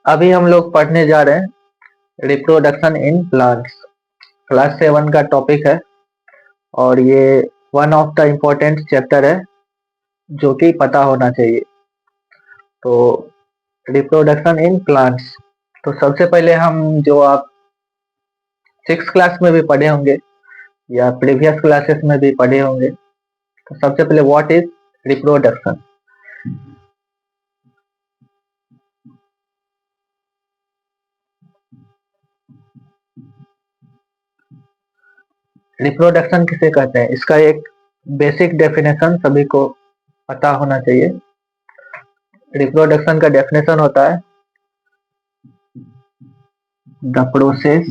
अभी हम लोग पढ़ने जा रहे हैं रिप्रोडक्शन इन प्लांट्स। क्लास 7 का टॉपिक है और ये one of the important chapter है जो कि पता होना चाहिए। तो रिप्रोडक्शन इन प्लांट्स, तो सबसे पहले हम जो आप 6 क्लास में भी पढ़े होंगे या प्रीवियस क्लासेस में भी पढ़े होंगे, तो सबसे पहले व्हाट इज रिप्रोडक्शन। रिप्रोडक्शन किसे कहते हैं, इसका एक बेसिक डेफिनेशन सभी को पता होना चाहिए। रिप्रोडक्शन का डेफिनेशन होता है the process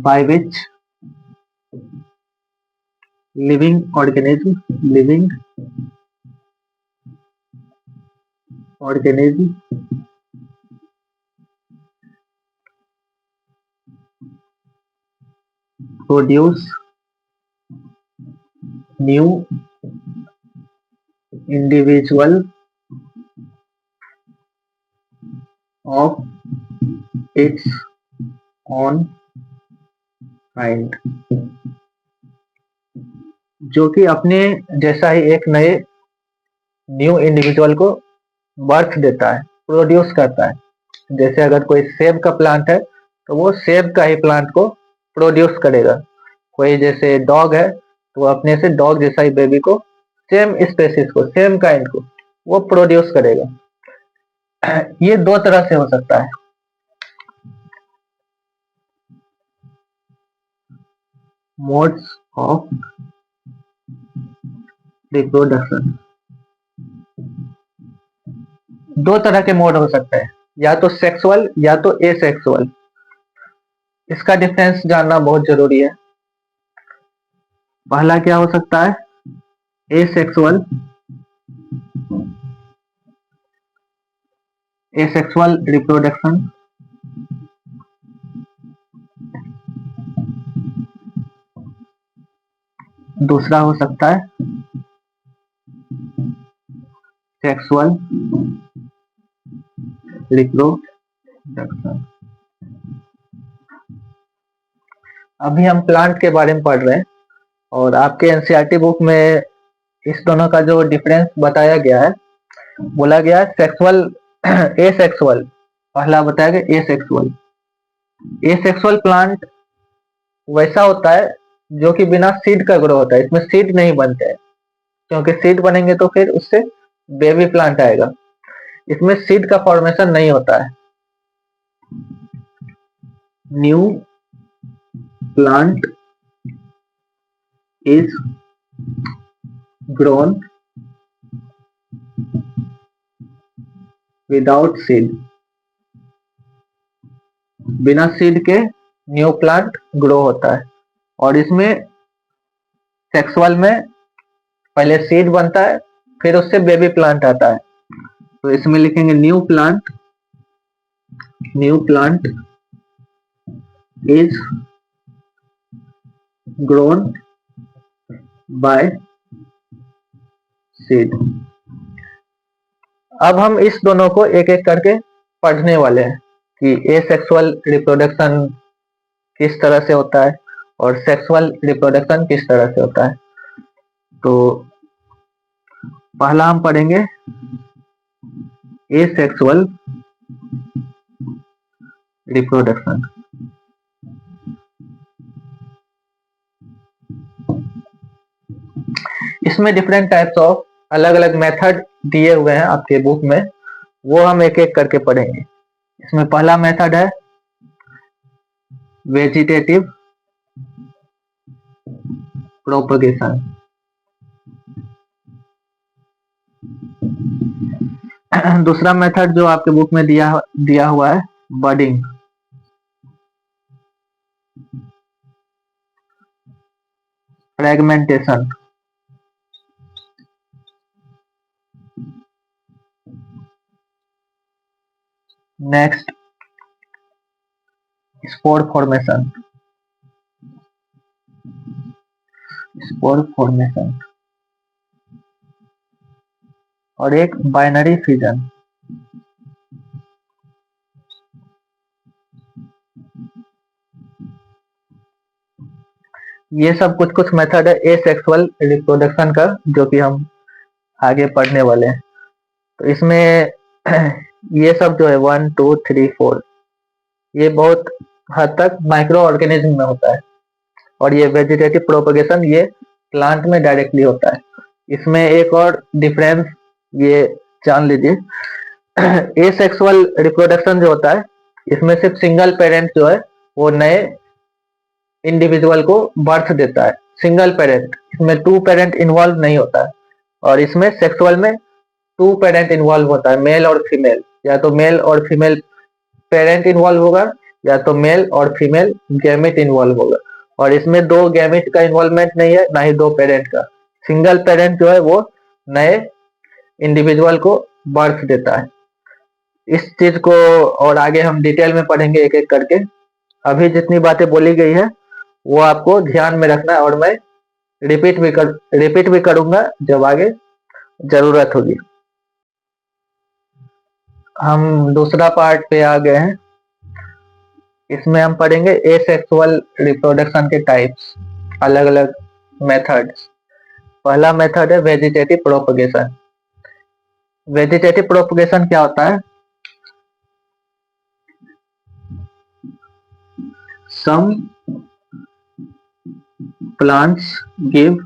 by which living organism produce new individual of its own kind, जो कि अपने जैसा ही एक नए न्यू इंडिविजुअल को बर्थ देता है, प्रोड्यूस करता है। जैसे अगर कोई सेब का प्लांट है तो वो सेब का ही प्लांट को प्रोड्यूस करेगा। कोई जैसे डॉग है तो वो अपने से डॉग जैसा ही बेबी को, सेम स्पेसिस को, सेम काइंड को वो प्रोड्यूस करेगा। ये दो तरह से हो सकता है। मोड्स ऑफ रिप्रोडक्शन, दो तरह के मोड हो सकते हैं, या तो सेक्सुअल या तो एसेक्सुअल। इसका डिफरेंस जानना बहुत जरूरी है। पहला क्या हो सकता है, एसेक्सुअल रिप्रोडक्शन। दूसरा हो सकता है सेक्सुअल रिप्रोडक्शन। अभी हम प्लांट के बारे में पढ़ रहे हैं और आपके एनसीईआरटी बुक में इस दोनों का जो डिफरेंस बताया गया है, बोला गया है सेक्सुअल एसेक्सुअल। पहला बताया गया एसेक्सुअल। एसेक्सुअल प्लांट वैसा होता है जो कि बिना सीड का ग्रो होता है। इसमें सीड नहीं बनते हैं, क्योंकि सीड बनेंगे तो फिर उससे बेबी प्लांट आएगा। इसमें सीड का फॉर्मेशन नहीं होता है। New plant is grown without seed. बिना सीड के न्यू प्लांट ग्रो होता है। और इसमें सेक्सुअल में पहले सीड बनता है, फिर उससे बेबी प्लांट आता है। तो इसमें लिखेंगे new plant is grown by seed. अब हम इस दोनों को एक एक करके पढ़ने वाले हैं कि एसेक्सुअल रिप्रोडक्शन किस तरह से होता है और सेक्सुअल रिप्रोडक्शन किस तरह से होता है। तो पहला हम पढ़ेंगे एसेक्सुअल रिप्रोडक्शन। इसमें डिफरेंट टाइप्स ऑफ अलग अलग मेथड दिए हुए हैं आपके बुक में, वो हम एक एक करके पढ़ेंगे। इसमें पहला मेथड है वेजिटेटिव प्रोपगेशन। दूसरा मेथड जो आपके बुक में दिया हुआ है budding. Fragmentation. Next spore formation. और एक बाइनरी फिजन। ये सब कुछ कुछ मेथड है एसेक्सुअल रिप्रोडक्शन का, जो कि हम आगे पढ़ने वाले हैं। तो इसमें ये सब जो है 1 2 3 4 ये बहुत हद तक माइक्रो ऑर्गेनिज्म में होता है, और ये वेजिटेटिव प्रोपगेशन ये प्लांट में डायरेक्टली होता है। इसमें एक और डिफरेंस ये जान लीजिए, एसेक्सुअल रिप्रोडक्शन जो होता है इसमें सिर्फ सिंगल पेरेंट जो है वो नए इंडिविजुअल को बर्थ देता है, सिंगल पेरेंट, इसमें टू पेरेंट इन्वॉल्व नहीं होता है। और इसमें सेक्सुअल में टू पेरेंट इन्वॉल्व होता है, मेल और फीमेल, या तो मेल और फीमेल पेरेंट इन्वॉल्व होगा, या तो मेल और फीमेल गैमेट इन्वॉल्व होगा। और इसमें दो गैमेट का इन्वॉल्वमेंट नहीं है, ना ही दो पेरेंट का। सिंगल पेरेंट जो है वो नए इंडिविजुअल को बर्थ देता है। इस चीज को और आगे हम डिटेल में पढ़ेंगे एक एक करके। अभी जितनी बातें बोली गई है वो आपको ध्यान में रखना है, और मैं रिपीट भी करूंगा जब आगे जरूरत होगी। हम दूसरा पार्ट पे आ गए हैं। इसमें हम पढ़ेंगे एसेक्सुअल रिप्रोडक्शन के टाइप्स, अलग अलग मेथड्स। पहला मेथड है वेजिटेटिव प्रोपगेशन। वेजिटेटिव प्रोपगेशन क्या होता है? Some plants give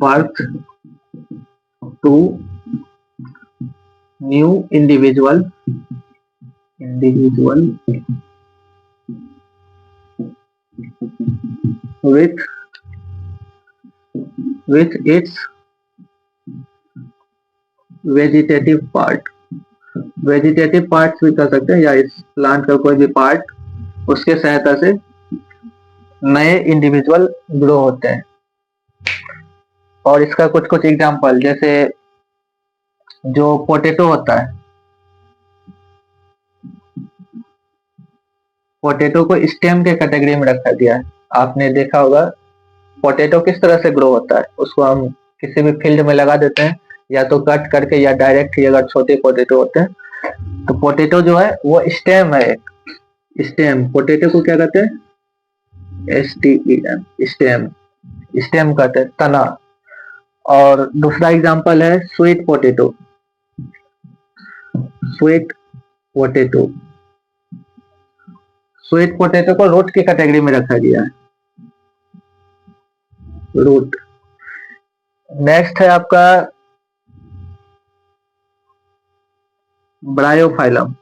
birth to new individual with its vegetative part. Vegetative parts भी कर सकते हैं, या इस प्लांट का कोई भी पार्ट, उसके सहायता से नए इंडिविजुअल ग्रो होते हैं। और इसका कुछ कुछ एग्जांपल, जैसे जो पोटैटो होता है, पोटैटो को स्टेम के कैटेगरी में रखा गया है। आपने देखा होगा पोटैटो किस तरह से ग्रो होता है। उसको हम किसी भी फील्ड में लगा देते हैं, या तो कट करके या डायरेक्ट ही, अगर छोटे पोटैटो होते हैं। तो पोटैटो जो है वो स्टेम है, एक स्टेम। पोटैटो को क्या कहते हैं? STEM, स्टेम, स्टेम कहते हैं, तना। और दूसरा एग्जांपल है sweet potato. Sweet potato, sweet potato को रूट की कैटेगरी में रखा गया है, रूट। नेक्स्ट है आपका ब्रायोफाइलम।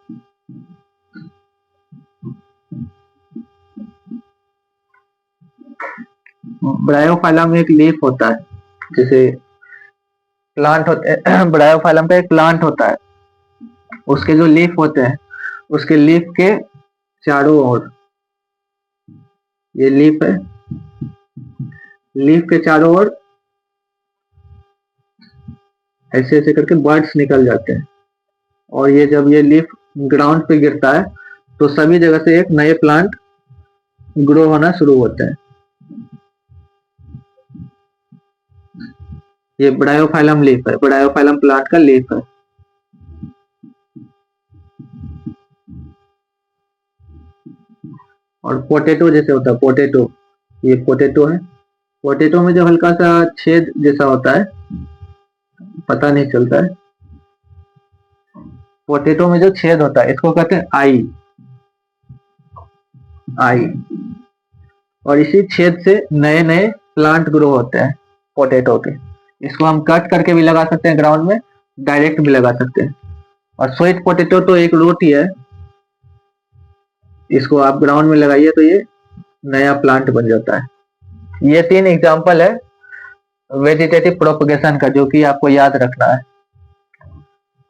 ब्रायोफाइलम में एक लीफ होता है, जैसे प्लांट होते हैं ब्रायोफाइलम का एक प्लांट होता है, उसके जो लीफ होते हैं, उसके लीफ के चारों ओर, ये लीफ है, लीफ के चारों ओर ऐसे ऐसे करके बर्ड्स निकल जाते हैं। और ये जब ये लीफ ग्राउंड पे गिरता है तो सभी जगह से एक नए प्लांट ग्रो होना शुरू होते हैं। ये ब्रायोफाइलम लीफ है, ब्रायोफाइलम प्लांट का लीफ है। और पोटैटो जैसे होता है, पोटैटो, ये पोटैटो है। पोटैटो में जो हल्का सा छेद जैसा होता है, पता नहीं चलता है, पोटैटो में जो छेद होता है इसको कहते हैं आई, आई। और इसी छेद से नए नए प्लांट ग्रो होते हैं पोटैटो के। इसको हम कट करके भी लगा सकते हैं ग्राउंड में, डायरेक्ट भी लगा सकते हैं। और स्वीट पोटैटो तो एक रूट ही है, इसको आप ग्राउंड में लगाइए तो ये नया प्लांट बन जाता है। ये 3 एग्जांपल है वेजिटेटिव प्रोपगेशन का, जो कि आपको याद रखना है।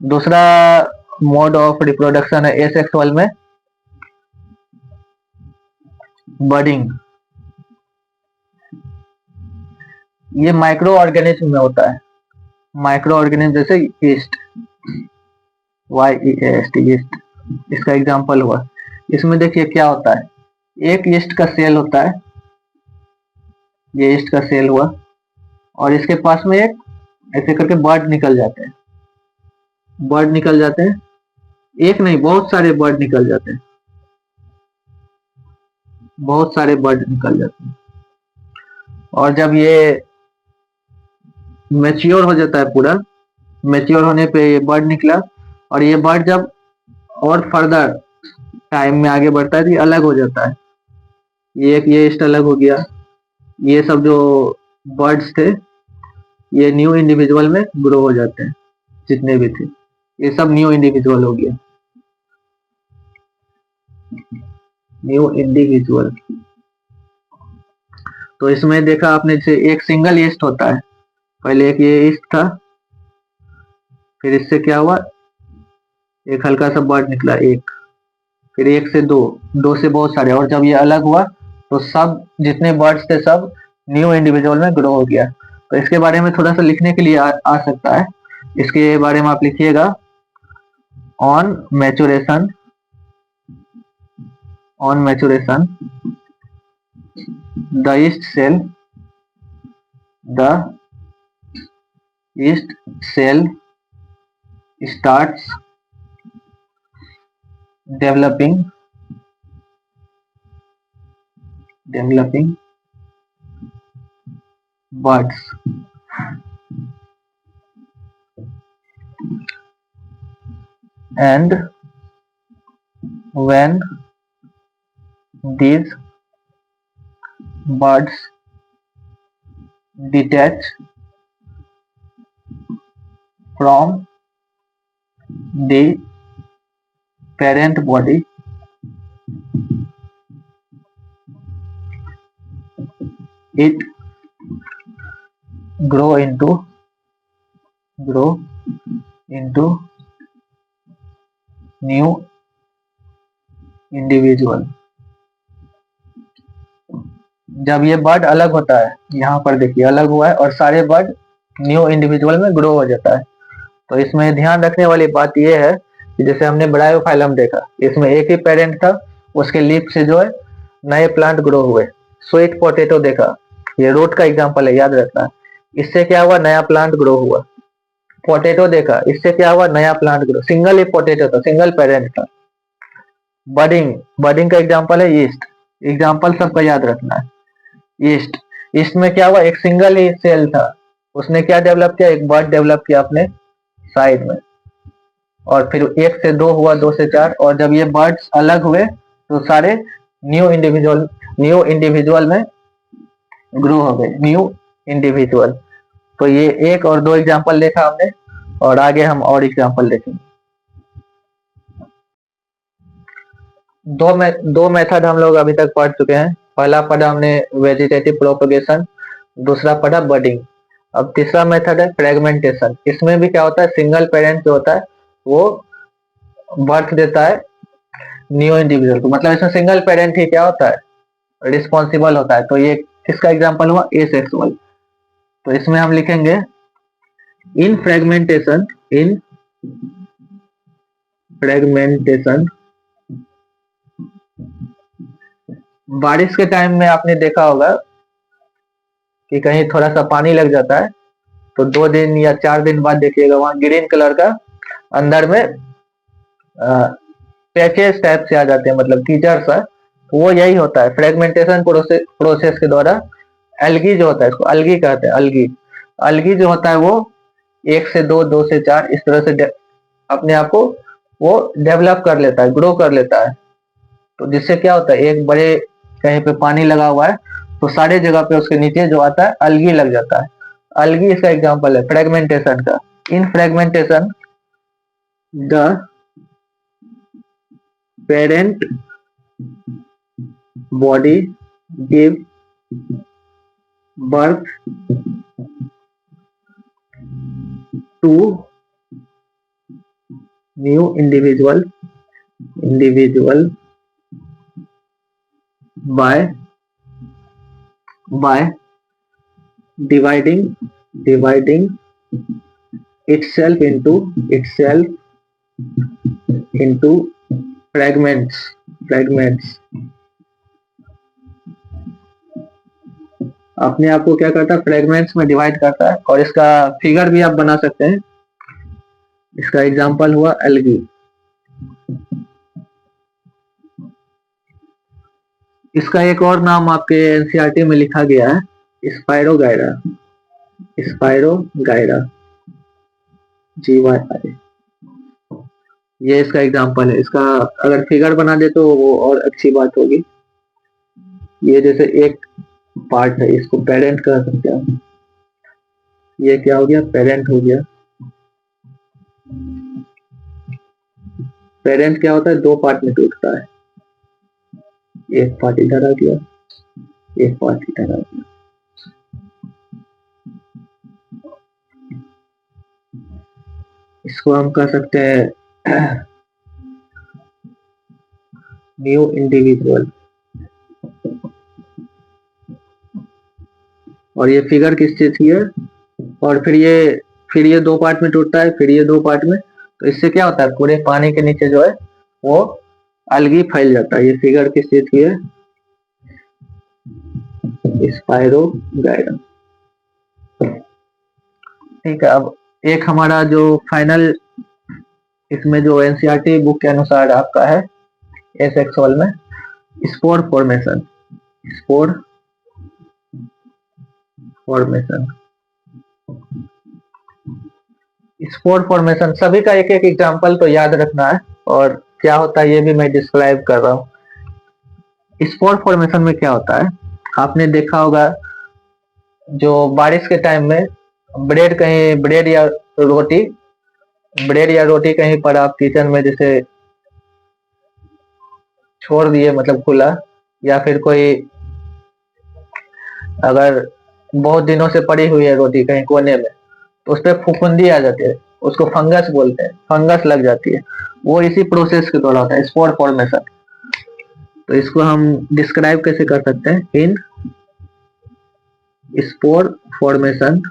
दूसरा मोड ऑफ रिप्रोडक्शन है एसेक्सुअल में बडिंग। ये माइक्रो ऑर्गेनिज्म में होता है, माइक्रो ऑर्गेनिज्म जैसे यीस्ट, YEAST, यीस्ट इसका एग्जांपल हुआ। इसमें देखिए क्या होता है, एक यीस्ट का सेल होता है, ये यीस्ट का सेल हुआ, और इसके पास में एक ऐसे करके बर्ड निकल जाते हैं, बर्ड निकल जाते हैं, एक नहीं बहुत सारे बर्ड निकल जाते हैं। बहुत सारे बर्ड निकल जाते हैं। और जब ये मैच्योर हो जाता है पूरा, मैच्योर होने पे ये बर्ड निकला, और ये बर्ड जब और फर्दर टाइम में आगे बढ़ता है तो ये अलग हो जाता है। ये एक ये इस्ट अलग हो गया, ये सब जो बर्ड्स थे ये न्यू इंडिविजुअल में ग्रो हो जाते हैं, जितने भी थे ये सब न्यू इंडिविजुअल हो गया, न्यू इंडिविजुअल। तो इसमें देखा आपने जैसे एक सिंगल ईस्ट होता है, पहले एक ये ईस्ट था, फिर इससे क्या हुआ, एक हल्का सा बर्ड निकला एक, फिर एक से दो, दो से बहुत सारे, और जब ये अलग हुआ तो सब जितने बर्ड्स थे सब न्यू इंडिविजुअल में ग्रो हो गया। तो इसके बारे में थोड़ा सा लिखने के लिए आ सकता है। इसके बारे में आप लिखिएगा, on maturation, on maturation the yeast cell, the yeast cell starts developing buds, and when these buds detach from the parent body, it grow into new individual। जब ये बर्ड अलग होता है, यहाँ पर देखिए अलग हुआ है और सारे बर्ड न्यू इंडिविजुअल में ग्रो हो जाता है। तो इसमें ध्यान रखने वाली बात यह है कि जैसे हमने ब्रायोफाइलम देखा, इसमें एक ही पेरेंट था, उसके लीफ से जो है नए प्लांट ग्रो हुए। स्वीट पोटैटो देखा, ये रूट का एग्जांपल है, याद रखना। इससे क्या हुआ, नया प्लांट ग्रो हुआ। पोटैटो देखा, इससे क्या हुआ, नया प्लांट ग्रो, सिंगल ही पोटैटो था, सिंगल पेरेंट था। बडिंग, बडिंग का एग्जांपल है ईस्ट, एग्जांपल सबका याद रखना है। ईस्ट, ईस्ट में क्या हुआ, एक सिंगल ही सेल था, उसने क्या डेवलप किया, एक बर्ड डेवलप किया अपने साइड में, और फिर एक से दो हुआ, दो से चार, और जब ये बर्ड्स अलग हुए तो सारे न्यू इंडिविजुअल में ग्रो हो गए, न्यू इंडिविजुअल। तो ये एक और दो एग्जांपल देखा हमने, और आगे हम और एग्जांपल देखेंगे। दो मेथड हम लोग अभी तक पढ़ चुके हैं। पहला पढ़ा हमने वेजिटेटिव प्रोपगेशन, दूसरा पढ़ा बडिंग। अब तीसरा मेथड है फ्रेगमेंटेशन। इसमें भी क्या होता है, सिंगल पेरेंट जो होता है वो बर्थ देता है न्यू इंडिविजुअल को, मतलब इसमें सिंगल पेरेंट ही क्या होता है, रिस्पॉन्सिबल होता है। तो ये किसका एग्जांपल हुआ, एसेक्सुअल। तो इसमें हम लिखेंगे इन फ्रेगमेंटेशन बारिश के टाइम में आपने देखा होगा कि कहीं थोड़ा सा पानी लग जाता है, तो 2 दिन या 4 दिन बाद देखिएगा वहां ग्रीन कलर का अंदर में पैचेस टाइप से आ जाते हैं, मतलब कीचड़ सा। वो यही होता है फ्रेगमेंटेशन प्रोसेस के द्वारा। एल्गी जो होता है, इसको अलगी कहते हैं, अलगी। अलगी जो होता है वो 1 से 2, 2 से 4 इस तरह से अपने आप को वो डेवलप कर लेता है, ग्रो कर लेता है। तो जिससे क्या होता है, एक बड़े कहीं पे पानी लगा हुआ है तो सारे जगह पे उसके नीचे जो आता है अलगी लग जाता है। अलगी इसका एग्जांपल है फ्रेगमेंटेशन का। In fragmentation the parent body give birth to new individual by dividing itself into fragments। अपने आप को क्या करता है, फ्रेगमेंट्स में डिवाइड करता है। और इसका फिगर भी आप बना सकते हैं। इसका एग्जांपल हुआ एल्गी। इसका एक और नाम आपके एनसीईआरटी में लिखा गया है, स्पायरोगायरा। स्पायरोगायरा, GYI, ये इसका एग्जाम्पल है। इसका अगर फिगर बना दे तो वो और अच्छी बात होगी। ये जैसे एक पार्ट है, इसको पेरेंट कह सकते हैं। ये क्या हो गया, पेरेंट हो गया। पेरेंट क्या होता है, दो पार्ट में टूटता है। एक पार्ट इधर आ गया, एक पार्ट इधर आ गया। इसको हम कह सकते हैं न्यू इंडिविजुअल। और ये फिगर किस चीज की है, और फिर ये दो पार्ट में टूटता है, फिर ये दो पार्ट में। तो इससे क्या होता है, पूरे पानी के नीचे जो है वो अलगी फैल जाता है। ये फिगर किस चीज की है, स्पायरोगायरा। ठीक है, अब एक हमारा जो फाइनल इसमें जो एनसीईआरटी बुक के अनुसार आपका है एसेक्सुअल में, spore formation. Spore formation, spore formation सभी का एक एक एग्जांपल तो याद रखना है, और क्या होता है ये भी मैं डिस्क्राइब कर रहा हूँ। स्पोर फॉर्मेशन में क्या होता है, आपने देखा होगा जो बारिश के टाइम में ब्रेड या रोटी कहीं पर आप किचन में जैसे छोड़ दिए, मतलब खुला, या फिर कोई अगर बहुत दिनों से पड़ी हुई है रोटी कहीं कोने में, तो उस पर फफूंदी आ जाती है, उसको फंगस बोलते हैं, फंगस लग जाती है। वो इसी प्रोसेस के द्वारा होता है, स्पोर फॉर्मेशन। तो इसको हम डिस्क्राइब कैसे कर सकते हैं, इन स्पोर फॉर्मेशन।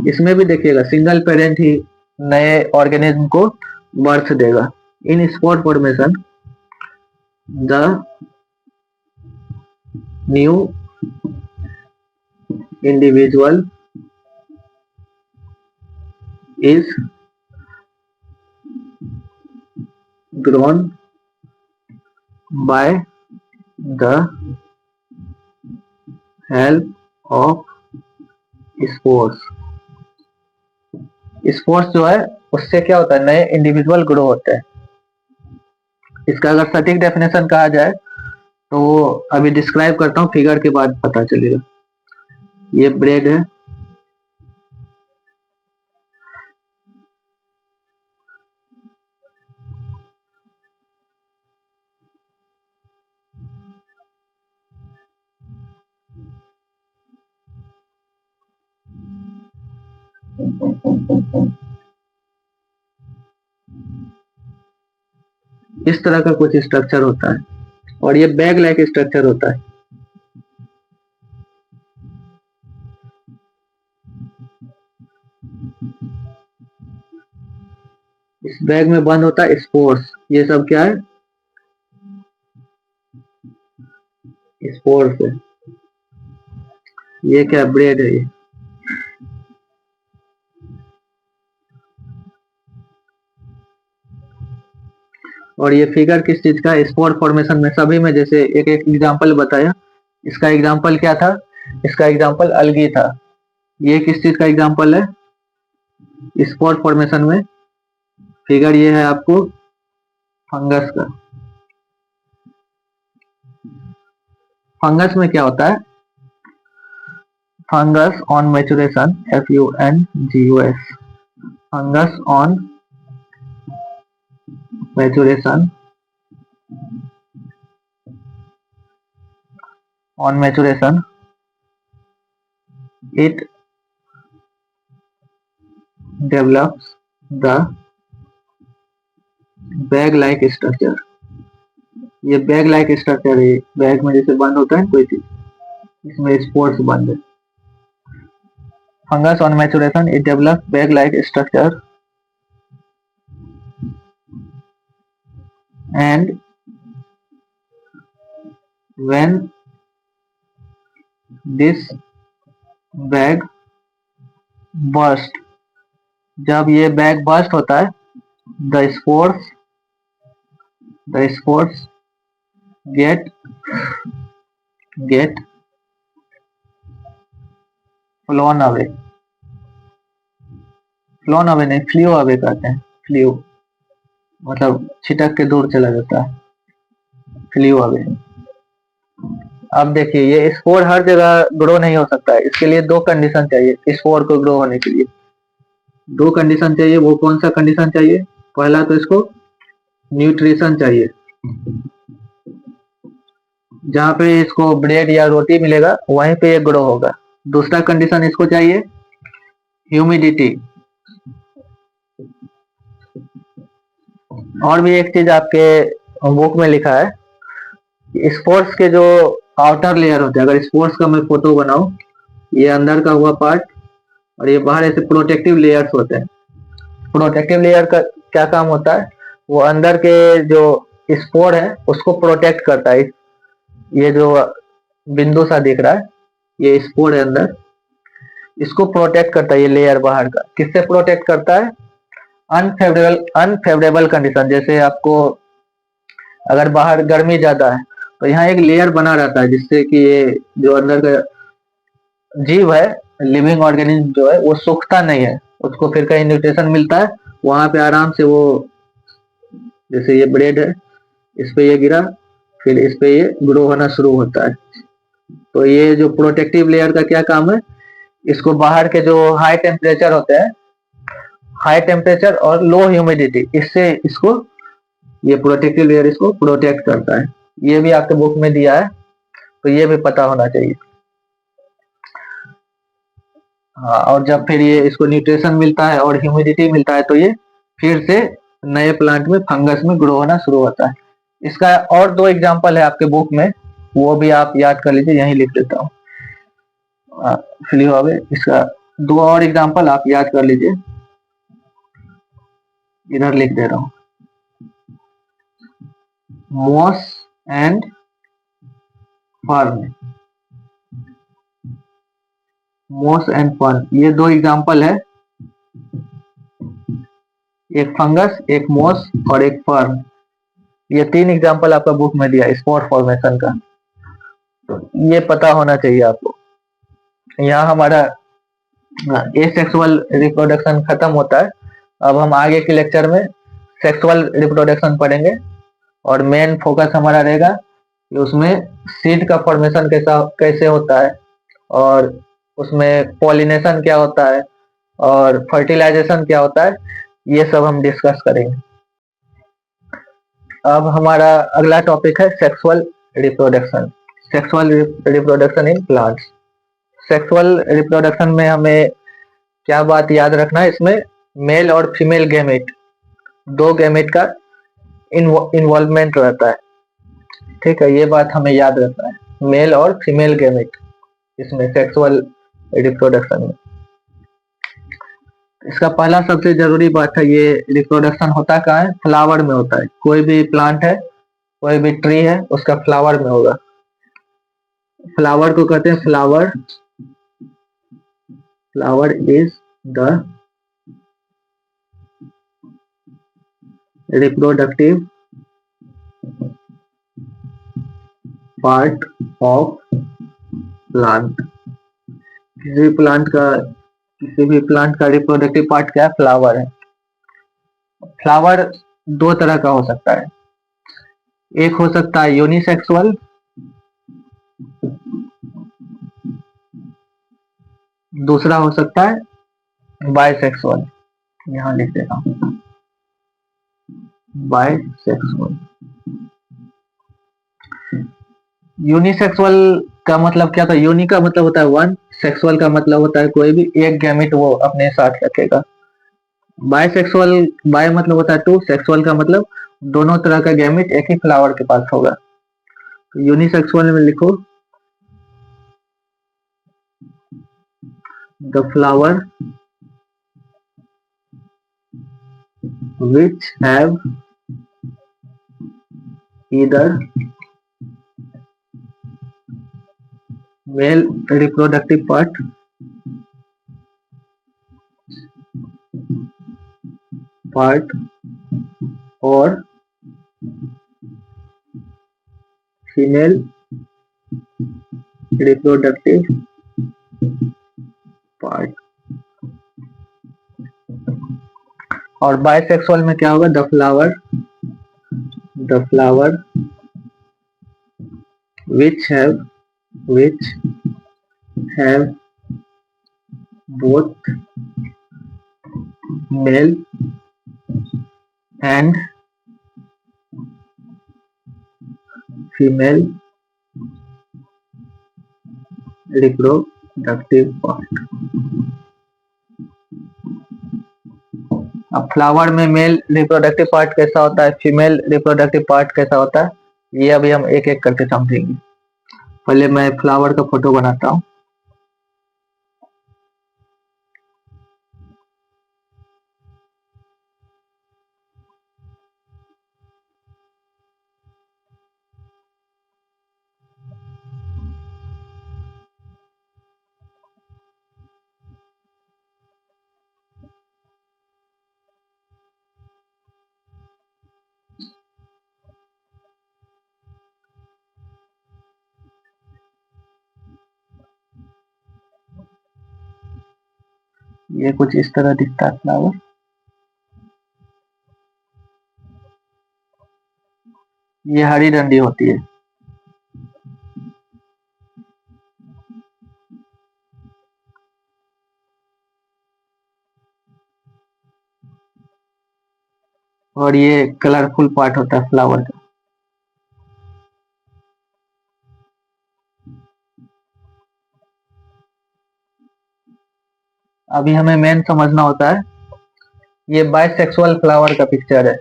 इसमें भी देखिएगा सिंगल पेरेंट ही नए ऑर्गेनिज्म को बर्थ देगा। In spore formation the new individual is grown by the help of spores। Spores जो है उससे क्या होता है, नए इंडिविजुअल ग्रो होते हैं। इसका अगर सटीक डेफिनेशन कहा जाए तो अभी डिस्क्राइब करता हूँ, फिगर के बाद पता चलेगा। ये ब्रेड है, इस तरह का कुछ स्ट्रक्चर होता है, और ये बैग लाइक स्ट्रक्चर होता है। इस बैग में बंद होता है स्पोर्स। ये सब क्या है, स्पोर्स है। ये क्या ब्रेड है, ये और ये फिगर किस चीज का, स्पोर फॉर्मेशन में सभी में जैसे एक एक एग्जांपल बताया। इसका एग्जांपल क्या था, इसका एग्जांपल अलगी था। ये किस चीज का एग्जांपल है, स्पोर फॉर्मेशन में। फिगर ये है आपको फंगस का। फंगस में क्या होता है, fungus on maturation, FUNGUS, fungus on maturation, it develops the bag like structure. ये बैग लाइक स्ट्रक्चर है, बैग में जैसे बंद होता है कोई चीज, इसमें स्पोर्स बंद है। Fungus on maturation it develop bag like structure and when this bag burst, जब ये बैग बर्स्ट होता है, the spores get get flown away, flown away नहीं, फ्लियो अवे कहते हैं। फ्लियो मतलब छिटक के दूर चला जाता है, फ्लियो अवे। अब देखिए, ये स्पोर हर जगह ग्रो नहीं हो सकता है, इसके लिए दो कंडीशन चाहिए स्पोर को ग्रो होने के लिए। दो कंडीशन चाहिए, वो कौन सा कंडीशन चाहिए? पहला तो इसको न्यूट्रिशन चाहिए, जहाँ पे इसको ब्रेड या रोटी मिलेगा वहीं पे ये ग्रो होगा। दूसरा कंडीशन इसको चाहिए ह्यूमिडिटी। और भी एक चीज आपके बुक में लिखा है, स्पोर्ट्स के जो आउटर लेयर होते हैं, अगर स्पोर्ट्स का मैं फोटो बनाऊं, ये अंदर का हुआ पार्ट और ये बाहर ऐसे प्रोटेक्टिव लेयर्स होते हैं। प्रोटेक्टिव लेयर का क्या काम होता है? वो अंदर के जो स्पोर है उसको प्रोटेक्ट करता है। ये जो बिंदु सा दिख रहा है, ये स्पोर है अंदर, इसको प्रोटेक्ट करता है। ये लेयर बाहर का किससे प्रोटेक्ट करता है? अनफेवरेबल कंडीशन, जैसे आपको अगर बाहर गर्मी ज्यादा है तो यहाँ एक लेयर बना रहता है, जिससे कि ये जो अंदर का जीव है, लिविंग ऑर्गेनिज्म जो है, वो सूखता नहीं है, उसको फिर कहीं न्यूट्रिशन मिलता है, वहां पे आराम से वो, जैसे ये ब्रेड है, इस पे ये गिरा, फिर इस पे ये ग्रो होना शुरू होता है। तो ये जो प्रोटेक्टिव लेयर का क्या काम है? इसको बाहर के जो हाई टेम्परेचर होते हैं, हाई टेम्परेचर और लो ह्यूमिडिटी, इससे इसको, ये प्रोटेक्टिव लेयर इसको प्रोटेक्ट करता है। ये भी आपके बुक में दिया है, तो ये भी पता होना चाहिए। हाँ, और जब फिर ये इसको न्यूट्रिशन मिलता है और ह्यूमिडिटी मिलता है, तो ये फिर से नए प्लांट में, फंगस में ग्रो होना शुरू होता है। इसका और दो एग्जांपल है आपके बुक में, वो भी आप याद कर लीजिए, यहीं लिख देता हूँ। फ्लियो अवे, इसका दो और एग्जांपल आप याद कर लीजिए, इधर लिख दे रहा हूँ। Moss and fern, moss and fern, ये दो एग्जांपल है, एक फंगस, एक मॉस और एक फर्न। ये तीन एग्जांपल आपका बुक में दिया स्पॉट फॉर्मेशन का, तो ये पता होना चाहिए आपको। यहाँ हमारा एसेक्सुअल रिप्रोडक्शन खत्म होता है। अब हम आगे के लेक्चर में सेक्सुअल रिप्रोडक्शन पढ़ेंगे, और मेन फोकस हमारा रहेगा कि उसमें सीड का फॉर्मेशन कैसा कैसे होता है, और उसमें पॉलिनेशन क्या होता है, और फर्टिलाइजेशन क्या होता है, ये सब हम डिस्कस करेंगे। अब हमारा अगला टॉपिक है sexual reproduction. Sexual reproduction in plants. Sexual reproduction में हमें क्या बात याद रखना है? इसमें मेल और फीमेल गैमेट, दो गैमेट का इन्वॉल्वमेंट रहता है। ठीक है, ये बात हमें याद रखना है, मेल और फीमेल गैमेट इसमें सेक्सुअल रिप्रोडक्शन में। इसका पहला सबसे जरूरी बात है, ये रिप्रोडक्शन होता कहाँ है? फ्लावर में होता है। कोई भी प्लांट है, कोई भी ट्री है, उसका फ्लावर में होगा। फ्लावर को कहते हैं flower. Flower is the reproductive part of plant. किसी भी प्लांट का रिप्रोडक्टिव पार्ट क्या है? फ्लावर है। फ्लावर दो तरह का हो सकता है, एक हो सकता है यूनिसेक्सुअल, दूसरा हो सकता है बाइसेक्सुअल। यहाँ लिख देता हूँ, बाइसेक्सुअल। यूनिसेक्सुअल का मतलब क्या था? यूनि का मतलब होता है वन, सेक्सुअल का मतलब होता है कोई भी एक गैमेट वो अपने साथ रखेगा। बाइसेक्सुअल, बाय मतलब होता है टू, सेक्सुअल का मतलब दोनों तरह का गैमेट एक ही फ्लावर के पास होगा। तो यूनिसेक्सुअल में लिखो the flower which have either male reproductive part or female reproductive part. और बाइसेक्सुअल में क्या होगा? The flower which have both male and female reproductive part। अब फ्लावर में मेल रिप्रोडक्टिव पार्ट कैसा होता है, फीमेल रिप्रोडक्टिव पार्ट कैसा होता है, ये अभी हम एक एक करके समझेंगे। पहले मैं फ्लावर का फोटो बनाता हूँ। ये कुछ इस तरह दिखता है फ्लावर। ये हरी डंडी होती है। और ये कलरफुल पार्ट होता है फ्लावर का। अभी हमें मेन समझना होता है, ये बाइसेक्सुअल फ्लावर का पिक्चर है।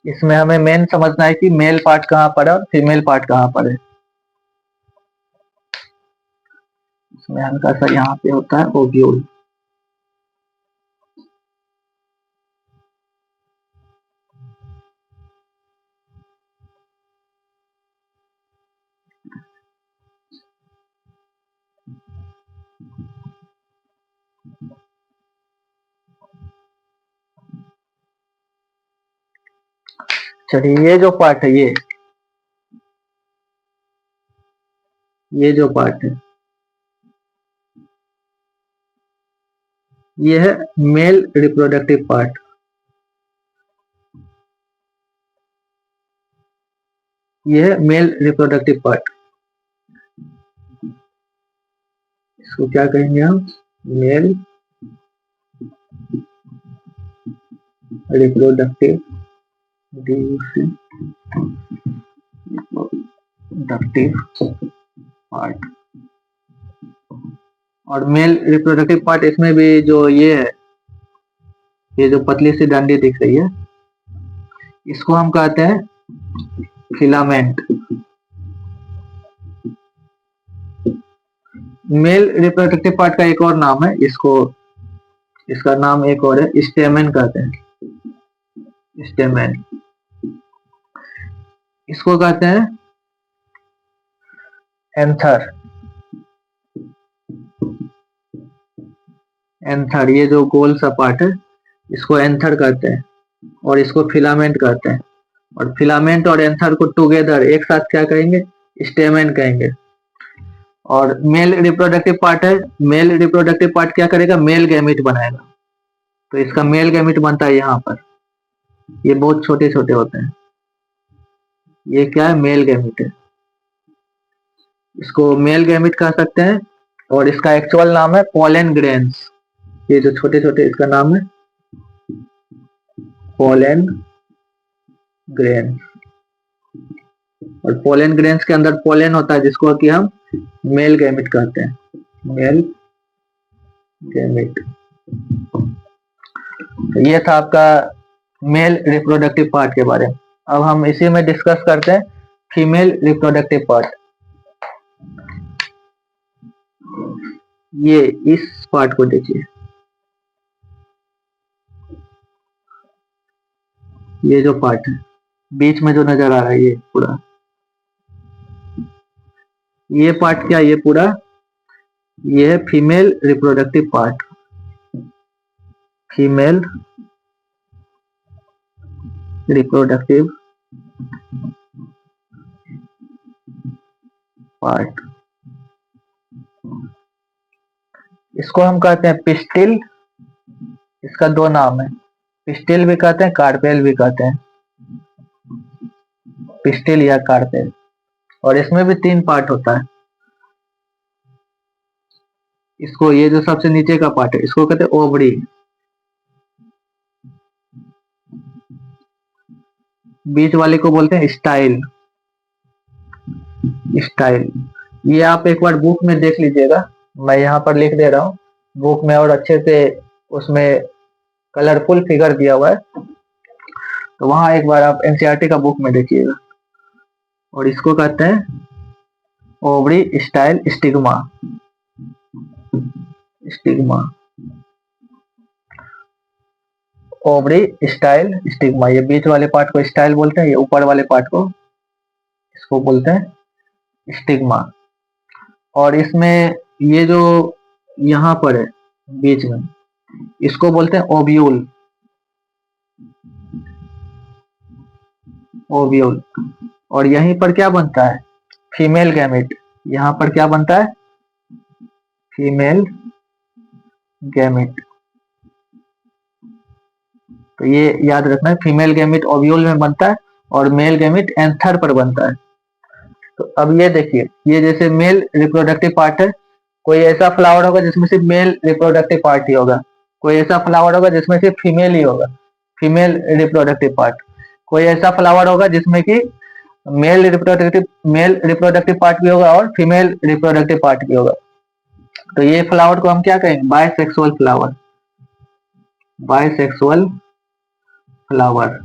इसमें हमें मेन समझना है कि मेल पार्ट कहाँ पर है और फीमेल पार्ट कहाँ पर है। इसमें हल्का सा यहाँ पे होता है ओव्यूल। चलिए, ये जो पार्ट है, ये जो पार्ट है, ये है मेल रिप्रोडक्टिव पार्ट। ये है मेल रिप्रोडक्टिव पार्ट। इसको क्या कहेंगे हम? Male reproductive, reproductive part. और मेल रिप्रोडक्टिव पार्ट, इसमें भी जो ये है, ये जो पतली सी डंडी दिख रही है, इसको हम कहते हैं फिलामेंट। मेल रिप्रोडक्टिव पार्ट का एक और नाम है, इसका नाम एक और है, स्टेमेन कहते हैं। स्टेमेन, इसको कहते हैं एंथर। एंथर, ये जो गोल सा पार्ट है, इसको एंथर कहते हैं और इसको फिलामेंट कहते हैं। और फिलामेंट और एंथर को टुगेदर एक साथ क्या कहेंगे? स्टेमेन कहेंगे। और मेल रिप्रोडक्टिव पार्ट है, मेल रिप्रोडक्टिव पार्ट क्या करेगा? मेल गैमेट बनाएगा। तो इसका मेल गैमेट बनता है यहाँ पर। ये बहुत छोटे छोटे होते हैं। ये क्या है? मेल गैमेट है। इसको मेल गैमेट कह सकते हैं। और इसका एक्चुअल नाम है पोलन ग्रेन्स। ये जो छोटे छोटे, इसका नाम है पोलन ग्रेन। और पोलन ग्रेन्स के अंदर पोलन होता है, जिसको कि हम मेल गैमेट कहते हैं। Male gamete. तो ये था आपका मेल रिप्रोडक्टिव पार्ट के बारे में। अब हम इसी में डिस्कस करते हैं फीमेल रिप्रोडक्टिव पार्ट। ये इस पार्ट को देखिए, ये जो पार्ट है बीच में जो नजर आ रहा है, ये पूरा, ये पार्ट क्या? ये पूरा, ये है female reproductive part. Female reproductive part, इसको हम कहते हैं पिस्टिल। इसका दो नाम है, पिस्टिल भी कहते हैं, कार्पेल भी कहते हैं, पिस्टिल या कार्पेल। और इसमें भी 3 पार्ट होता है। इसको, ये जो सबसे नीचे का पार्ट है, इसको कहते हैं ओवरी। बीच वाले को बोलते हैं स्टाइल। स्टाइल, ये आप एक बार बुक में देख लीजिएगा, मैं यहाँ पर लिख दे रहा हूँ बुक में, और अच्छे से उसमें कलरफुल फिगर दिया हुआ है, तो वहां एक बार आप एनसीईआरटी का बुक में देखिएगा। और इसको कहते हैं ovary style stigma. Stigma, ovary style stigma, ये बीच वाले पार्ट को स्टाइल बोलते हैं, ये ऊपर वाले पार्ट को, इसको बोलते हैं स्टिग्मा। और इसमें ये जो यहाँ पर है बीच में, इसको बोलते हैं ओव्यूल। ओव्यूल। और यहीं पर क्या बनता है, फीमेल गैमेट। यहाँ पर क्या बनता है, फीमेल गैमेट। तो ये याद रखना है, फीमेल गैमेट ओव्यूल में बनता है और मेल गैमेट एंथर पर बनता है। तो अब ये देखिए, ये जैसे मेल रिप्रोडक्टिव पार्ट है, कोई ऐसा फ्लावर होगा जिसमें सिर्फ मेल रिप्रोडक्टिव पार्ट ही होगा, कोई ऐसा फ्लावर होगा जिसमें सिर्फ फीमेल ही होगा, फीमेल रिप्रोडक्टिव पार्ट। कोई ऐसा फ्लावर होगा जिसमें कि मेल रिप्रोडक्टिव पार्ट भी होगा और फीमेल रिप्रोडक्टिव पार्ट भी होगा। तो ये फ्लावर को हम क्या कहेंगे, बायसेक्सुअल फ्लावर। Bisexual flower.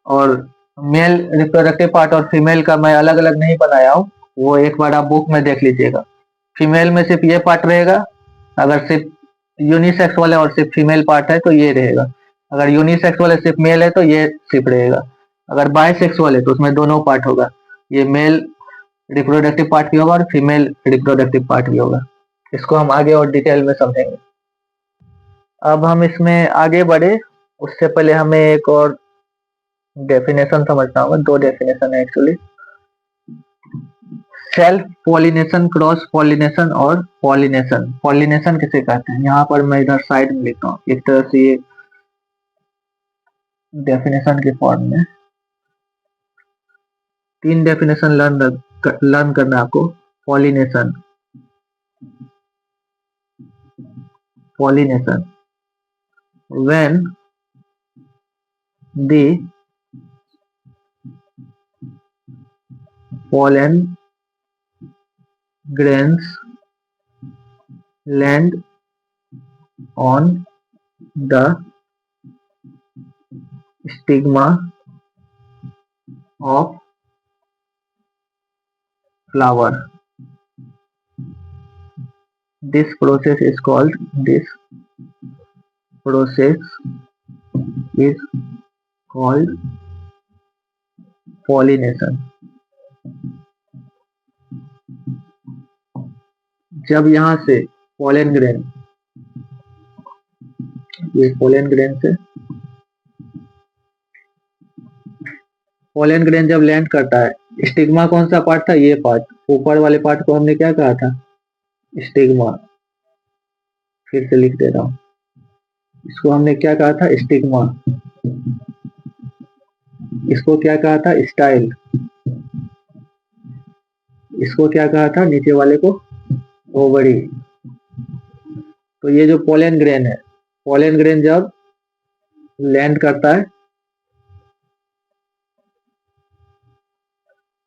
और मेल रिप्रोडक्टिव पार्ट और फीमेल का मैं अलग अलग नहीं बनाया हूँ, वो एक बार आप बुक में देख लीजिएगा। फीमेल में सिर्फ ये पार्ट रहेगा, अगर सिर्फ यूनिसेक्सुअल है और सिर्फ फीमेल पार्ट है तो ये रहेगा, अगर यूनिसेक्सुअल है सिर्फ मेल है तो ये सिर्फ रहेगा, अगर बायसेक्सुअल है तो उसमें दोनों पार्ट होगा, ये मेल रिप्रोडक्टिव पार्ट भी होगा और फीमेल रिप्रोडक्टिव पार्ट भी होगा। इसको हम आगे और डिटेल में समझेंगे। अब हम इसमें आगे बढ़े उससे पहले हमें एक और डेफिनेशन समझना होगा, 2 डेफिनेशन है actually. Self pollination, cross pollination और पॉलिनेशन। पॉलिनेशन किसे कहते हैं, यहाँ पर मैं इधर साइड में लिखता हूँ एक तरह से, ये डेफिनेशन के फॉर्म में 3 डेफिनेशन लर्न करना है आपको। Pollination, pollination, when the pollen grains land on the stigma of flower. This process is called pollination. जब यहाँ से पोलन ग्रेन, ये पोलन ग्रेन से पोलन ग्रेन जब लैंड करता है, स्टिग्मा कौन सा पार्ट था, ये पार्ट, ऊपर वाले पार्ट को हमने क्या कहा था, स्टिग्मा। फिर से लिख दे रहा हूं, इसको हमने क्या कहा था, स्टिग्मा। इसको क्या कहा था, स्टाइल। इसको क्या कहा था, नीचे वाले को ओवरी। तो ये जो पोलन ग्रेन है, पोलन ग्रेन जब लैंड करता है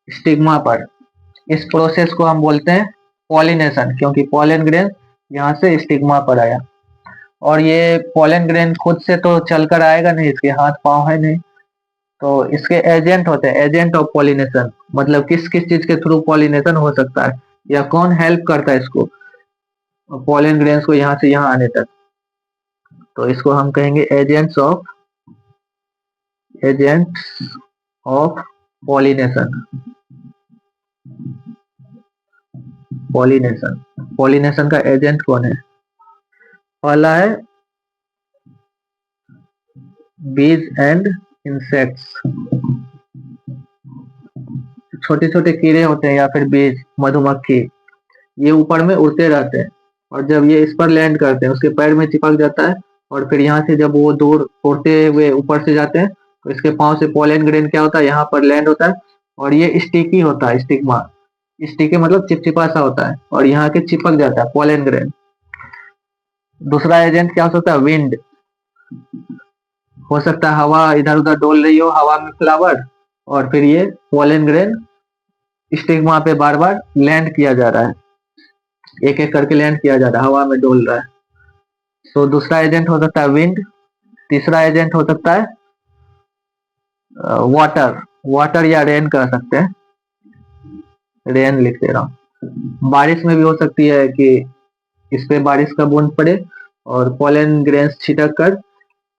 स्टिग्मा पर, इस प्रोसेस को हम बोलते हैं पॉलिनेशन, क्योंकि पोलन ग्रेन यहाँ से स्टिग्मा पर आया। और ये पोलन ग्रेन खुद से तो चलकर आएगा नहीं, इसके हाथ पांव है नहीं, तो इसके एजेंट होते हैं, एजेंट ऑफ पॉलिनेशन। मतलब किस किस चीज के थ्रू पॉलिनेशन हो सकता है या कौन हेल्प करता है इसको, पोलन ग्रेन्स को यहाँ से यहाँ आने तक, तो इसको हम कहेंगे agents of pollination. Pollination, pollination का एजेंट कौन है, पहला है बीज एंड इंसेक्ट्स। छोटे छोटे कीड़े होते हैं या फिर बीज, मधुमक्खी, ये ऊपर में उड़ते रहते हैं, और जब ये इस पर लैंड करते हैं उसके पैर में चिपक जाता है, और फिर यहाँ से जब वो दूर उड़ते हुए ऊपर से जाते हैं तो इसके पाँव से पोलन ग्रेन क्या होता है, यहाँ पर लैंड होता है, और ये स्टिकी होता है, स्टिग्मा, स्टिकी मतलब चिपचिपा सा होता है, और यहाँ के चिपक जाता है पोलन ग्रेन। दूसरा एजेंट क्या हो सकता है, विंड, हो सकता है हवा इधर उधर डोल रही हो, हवा में फ्लावर, और फिर ये पोलन ग्रेन स्टिग्मा पे बार बार लैंड किया जा रहा है, एक एक करके लैंड किया जा रहा है, हवा में डोल रहा है। तो दूसरा एजेंट हो सकता है विंड। तीसरा एजेंट हो सकता है वाटर, वाटर या रेन कह सकते हैं, रेन लिख दे रहा हूँ। बारिश में भी हो सकती है कि इस पे बारिश का बूंद पड़े और पोलन ग्रेन्स छिटक कर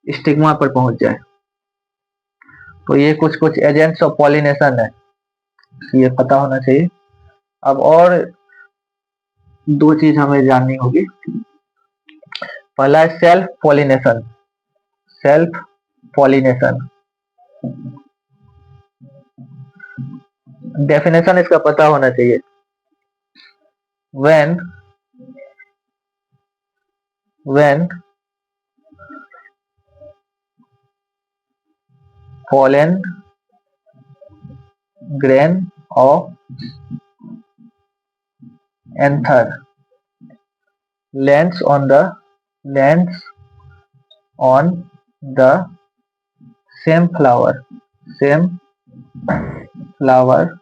स्टिग्मा पर पहुंच जाए। तो ये कुछ कुछ एजेंट्स ऑफ पॉलिनेशन है, ये पता होना चाहिए। अब और दो चीज हमें जाननी होगी। पहला है self pollination, self pollination, definition इसका पता होना चाहिए। when pollen grain of anther lands on the same flower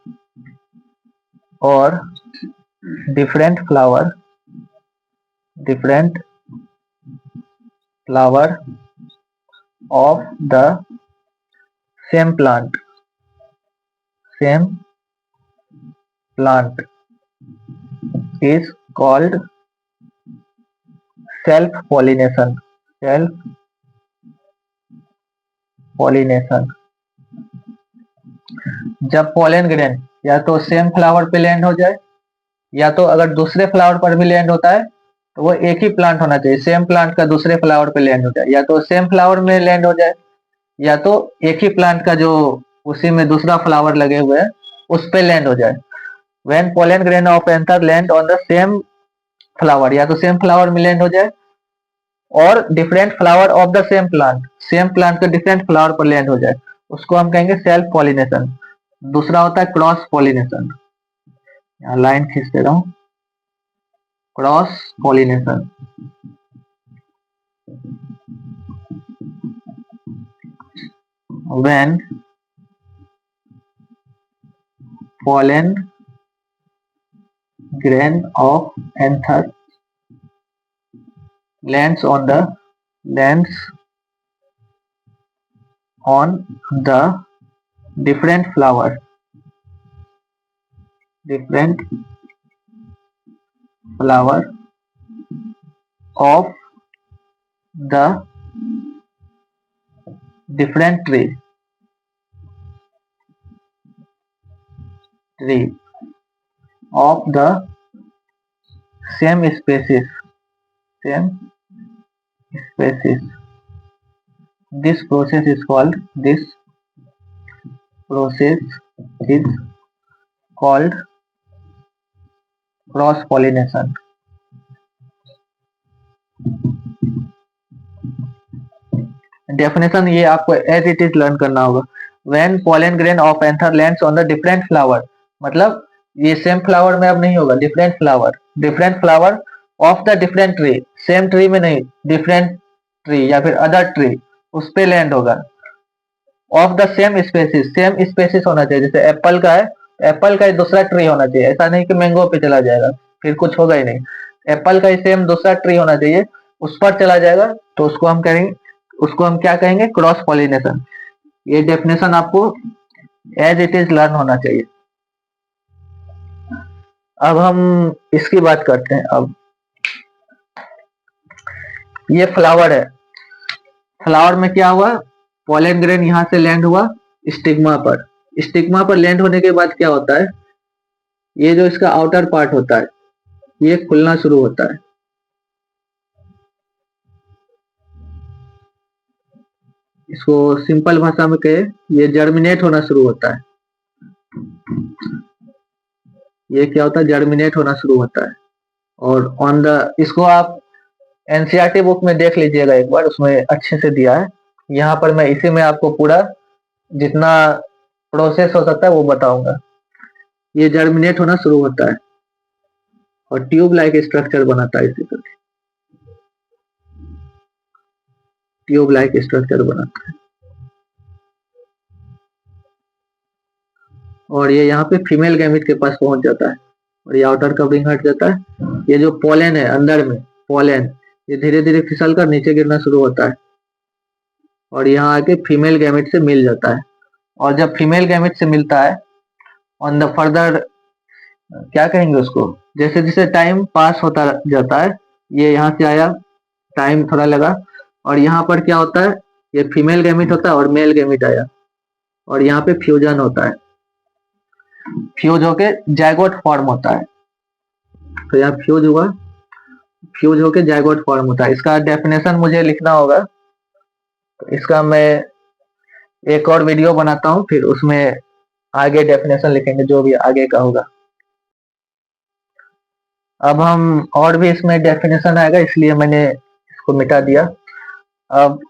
or different flower of the same plant is called self pollination। जब पोलन ग्रेन या तो सेम फ्लावर पे लैंड हो जाए, या तो अगर दूसरे फ्लावर पर भी लैंड होता है तो वो एक ही प्लांट होना चाहिए, सेम प्लांट का दूसरे फ्लावर पे लैंड हो जाए, या तो सेम फ्लावर में लैंड हो जाए, या तो एक ही प्लांट का जो उसी में दूसरा फ्लावर लगे हुए हैं उस पे लैंड हो जाए। When pollen grain of anther land on the same flower, या तो सेम फ्लावर में लैंड हो जाए और different flower of the same plant के डिफरेंट फ्लावर पर लैंड हो जाए, उसको हम कहेंगे सेल्फ पॉलिनेशन। दूसरा होता है क्रॉस पॉलिनेशन, यहाँ लाइन खींच दे रहा हूं, cross pollination. when pollen grain of anther lands on the different flower of the different tree of the same species this process is called cross pollination। Definition ये आपको as it is learn करना होगा। When pollen grain of anther lands on the different flower, मतलब ये same flower में अब नहीं होगा, different flower of the different tree, same tree में नहीं, डिफरेंट ट्री या फिर अदर ट्री, उस पे लैंड होगा। ऑफ द सेम स्पेसिस होना चाहिए, जैसे एप्पल का है, एप्पल का ही दूसरा ट्री होना चाहिए, ऐसा नहीं कि मैंगो पे चला जाएगा फिर कुछ होगा ही नहीं। एप्पल का ही सेम दूसरा ट्री होना चाहिए, उस पर चला जाएगा तो उसको हम कहेंगे, उसको हम क्या कहेंगे, क्रॉस पॉलिनेशन। ये डेफिनेशन आपको एज इट इज लर्न होना चाहिए। अब हम इसकी बात करते हैं। अब ये फ्लावर है, फ्लावर में क्या हुआ, पोलन ग्रेन यहां से लैंड हुआ स्टिग्मा पर, स्टिग्मा पर लैंड होने के बाद क्या होता है, ये जो इसका आउटर पार्ट होता है ये खुलना शुरू होता है, इसको सिंपल भाषा में कहे, ये जर्मिनेट होना शुरू होता है। ये क्या होता है, जर्मिनेट होना शुरू होता है। और ऑन द इसको आप एनसीईआरटी बुक में देख लीजिएगा एक बार, उसमें अच्छे से दिया है। यहाँ पर मैं इसी में आपको पूरा जितना प्रोसेस हो सकता है वो बताऊंगा। ये जर्मिनेट होना शुरू होता है और ट्यूब लाइक स्ट्रक्चर बनाता है, इसी तरह ट्यूब लाइक स्ट्रक्चर बनाता है। और ये यहाँ पे फीमेल गैमेट के पास पहुंच जाता है और ये आउटर कवरिंग हट जाता है। ये जो पोलन है अंदर में, पोलन ये धीरे धीरे फिसल कर नीचे गिरना शुरू होता है और यहाँ आके फीमेल गैमेट से मिल जाता है। और जब फीमेल गैमेट से मिलता है, ऑन द फर्दर क्या कहेंगे उसको, जैसे जैसे टाइम पास होता जाता है, ये यहाँ से आया, टाइम थोड़ा लगा, और यहाँ पर क्या होता है, ये फीमेल गैमेट होता है और मेल गैमेट आया और यहाँ पे फ्यूजन होता है। फ्यूज होके जायगोट फॉर्म होता है। तो यहाँ फ्यूज हुआ, फ्यूज होके जायगोट फॉर्म होता है। इसका डेफिनेशन मुझे लिखना होगा, तो इसका मैं एक और वीडियो बनाता हूँ, फिर उसमें आगे डेफिनेशन लिखेंगे जो भी आगे का होगा। अब हम और भी इसमें डेफिनेशन आएगा, इसलिए मैंने इसको मिटा दिया। अब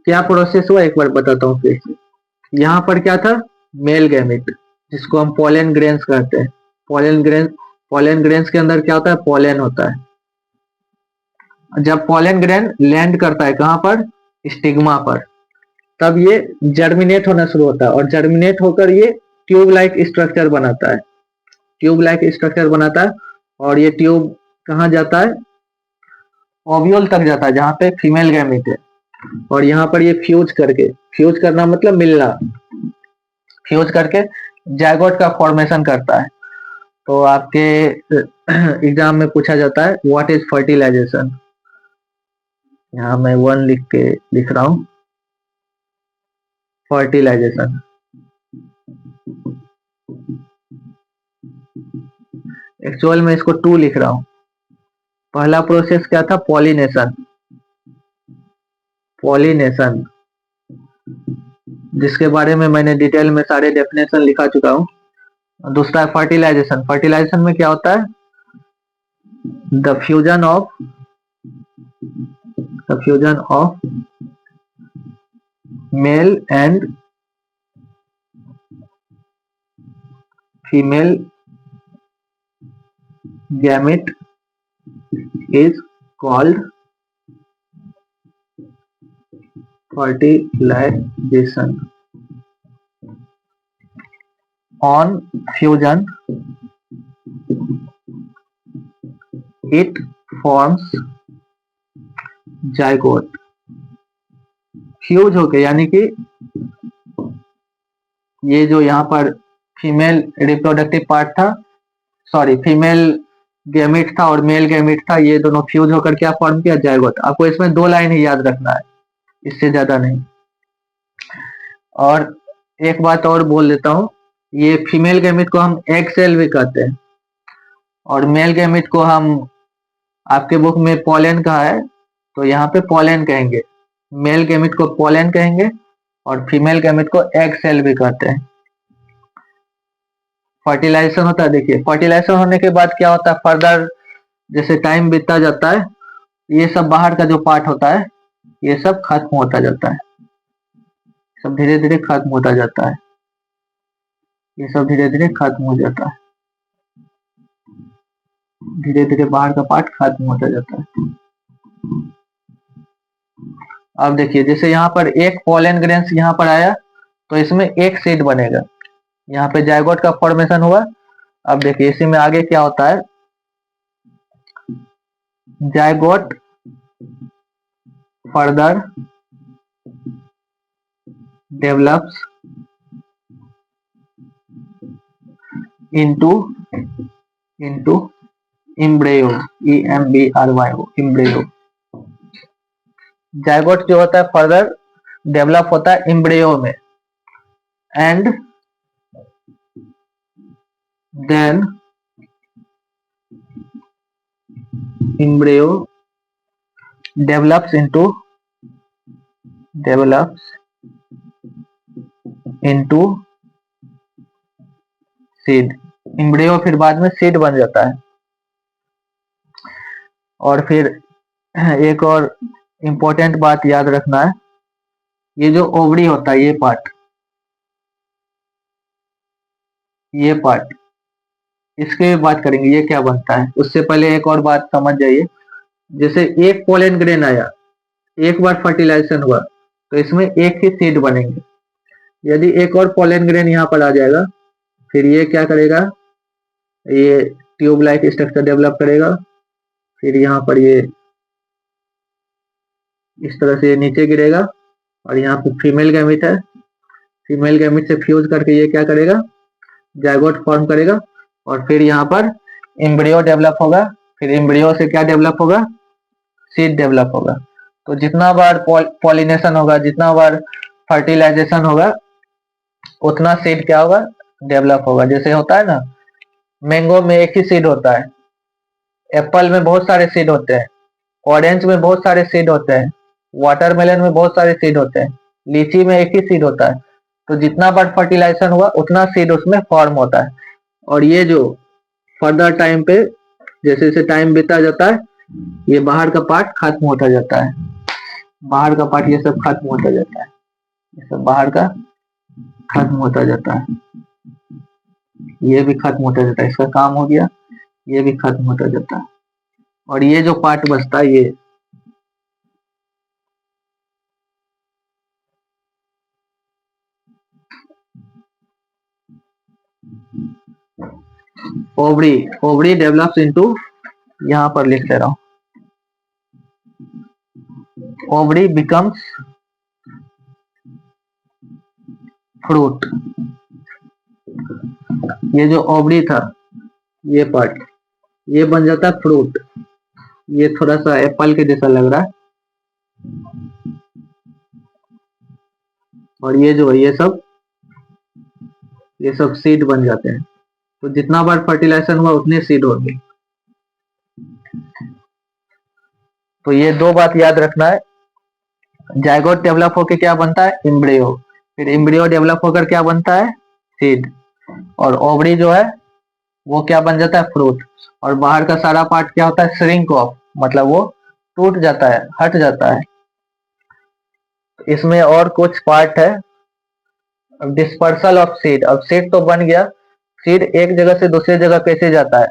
क्या प्रोसेस हुआ एक बार बताता हूँ फिर से। यहाँ पर क्या था, मेल गैमेट, जिसको हम पोलन ग्रेन्स कहते हैं। पोलन ग्रेन्स के अंदर क्या होता है, पोलन होता है। जब पोलन ग्रेन लैंड करता है कहाँ पर, स्टिग्मा पर, तब ये जर्मिनेट होना शुरू होता है और जर्मिनेट होकर ये ट्यूब लाइक स्ट्रक्चर बनाता है। ट्यूब लाइक स्ट्रक्चर बनाता है और ये ट्यूब कहाँ जाता है, ओव्यूल तक जाता है जहाँ पे फीमेल गैमेट है। और यहाँ पर ये फ्यूज करके, फ्यूज करना मतलब मिलना, फ्यूज करके जायगोट का फॉर्मेशन करता है। तो आपके एग्जाम में पूछा जाता है व्हाट इज फर्टिलाइजेशन। यहाँ मैं 1 लिख रहा हूँ, फर्टिलाइजेशन। एक्चुअल में इसको 2 लिख रहा हूँ। पहला प्रोसेस क्या था, पॉलिनेशन, पॉलिनेशन, जिसके बारे में मैंने डिटेल में सारे डेफिनेशन लिखा चुका हूँ। दूसरा है फर्टिलाइजेशन। फर्टिलाइजेशन में क्या होता है, the fusion of male and female gamete is called fertilization. On fusion, it forms zygote. Fuse होके, यानी कि ये जो यहाँ पर फीमेल रिप्रोडक्टिव पार्ट था, सॉरी फीमेल गैमेट था और मेल गैमेट था, ये दोनों फ्यूज होकर क्या फॉर्म किया, जायगोट। आपको इसमें 2 लाइन ही याद रखना है, इससे ज्यादा नहीं। और एक बात और बोल देता हूँ, ये फीमेल गैमेट को हम एग सेल भी कहते हैं और मेल गैमेट को हम, आपके बुक में पोलन कहा है तो यहाँ पे पोलन कहेंगे। मेल गैमेट को पोलन कहेंगे और फीमेल गैमेट को एग सेल भी कहते हैं। फर्टिलाइजेशन होता है, देखिए फर्टिलाइजेशन होने के बाद क्या होता है, फर्दर जैसे टाइम बीतता जाता है, ये सब बाहर का जो पार्ट होता है ये सब खत्म होता जाता है, सब धीरे धीरे खत्म होता जाता है, ये सब धीरे धीरे खत्म हो जाता है, धीरे धीरे बाहर का पार्ट खत्म होता जाता है। अब देखिए जैसे यहाँ पर एक पोलन ग्रेन्स यहाँ पर आया तो इसमें एक सीड बनेगा, यहाँ पे जायगोट का फॉर्मेशन हुआ। अब देखिए इसी में आगे क्या होता है, zygote further develops into embryo, EMBRYO, embryo। Zygote जो होता है फर्दर डेवलप होता है एम्ब्रियो में, and then embryo develops into seed। Embryo फिर बाद में सीड बन जाता है। और फिर एक और इम्पोर्टेंट बात याद रखना है, ये जो ओवरी होता है, ये पार्ट इसके बात करेंगे, ये क्या बनता है। उससे पहले एक और बात समझ जाइए, जैसे एक पोलन ग्रेन आया, एक बार फर्टिलाइजेशन हुआ, तो इसमें एक ही सीड बनेंगे। यदि एक और पोलन ग्रेन यहाँ पर आ जाएगा, फिर ये क्या करेगा, ये ट्यूब लाइक स्ट्रक्चर डेवलप करेगा। फिर यहाँ पर ये इस तरह से नीचे गिरेगा, और यहाँ पे फीमेल गैमिट है, फीमेल गैमिट से फ्यूज करके ये क्या करेगा, जायगोट फॉर्म करेगा। और फिर यहाँ पर एम्ब्रियो डेवलप होगा, फिर एम्ब्रियो से क्या डेवलप होगा, सीड डेवलप होगा। तो जितना बार पॉलिनेशन होगा, जितना बार फर्टिलाइजेशन होगा, उतना सीड क्या होगा, डेवलप होगा। जैसे होता है ना, मैंगो में एक ही सीड होता है, एप्पल में बहुत सारे सीड होते हैं, ऑरेंज में बहुत सारे सीड होते हैं, वाटरमेलन में बहुत सारे सीड होते हैं, लीची में एक ही सीड होता है। तो जितना बार फर्टिलाइजेशन हुआ, उतना सीड उसमें फॉर्म होता है। और ये जो फर्दर टाइम पे जैसे जैसे टाइम बीता जाता है, ये बाहर का पार्ट खत्म होता जाता है, बाहर का पार्ट ये सब खत्म होता जाता है, ये सब बाहर का खत्म होता जाता है, ये भी खत्म होता जाता है, इसका काम हो गया, ये भी खत्म होता जाता है। और ये जो पार्ट बचता है, ये ओवरी डेवलप्स इनटू, यहां पर लिख दे रहा हूं, ओवरी बिकम्स फ्रूट। ये जो ओवरी था, ये पार्ट, ये बन जाता है फ्रूट। ये थोड़ा सा एप्पल के जैसा लग रहा है, और ये जो है, ये सब सीड बन जाते हैं। तो जितना बार फर्टिलाइजेशन हुआ, उतने सीड होंगे। तो ये दो बात याद रखना है, जायगोट डेवलप होकर क्या बनता है, एम्ब्रियो, फिर एम्ब्रियो डेवलप होकर क्या बनता है, सीड, और ओवरी जो है वो क्या बन जाता है, फ्रूट। और बाहर का सारा पार्ट क्या होता है, श्रिंक ऑफ, मतलब वो टूट जाता है, हट जाता है। इसमें और कुछ पार्ट है, डिस्पर्सल ऑफ सीड। अब सीड तो बन गया, सीड एक जगह से दूसरी जगह कैसे जाता है,